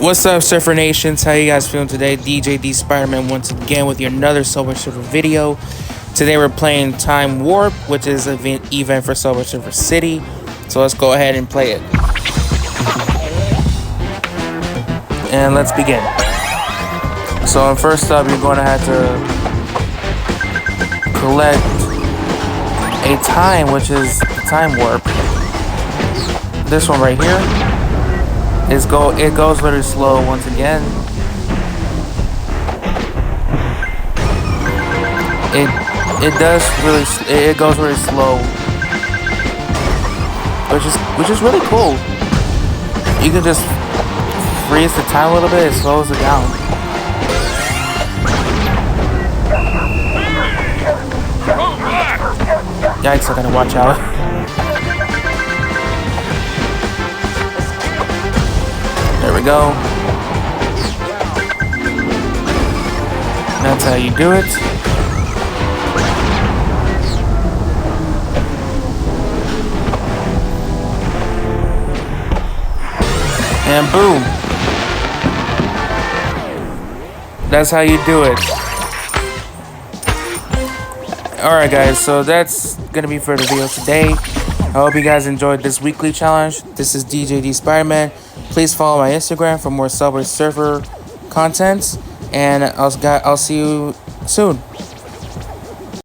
What's up, Surfer Nations? How you guys feeling today? DJ D Spider-Man once again with your another Subway Surfer video. Today we're playing Time Warp, which is an event for Subway Surfer City. So let's go ahead and play it. And let's begin. So first up, you're going to have to collect a time, which is Time Warp. This one right here. It goes very slow once again. It goes very slow, which is really cool. You can just freeze the time a little bit. It slows it down. Yikes! I gotta watch out. There we go. That's how you do it. And boom. That's how you do it. Alright guys, so that's gonna be for the video today. I hope you guys enjoyed this weekly challenge. This is DJ D Spider-Man. Please follow my Instagram for more Subway Surfer content, and I'll see you soon.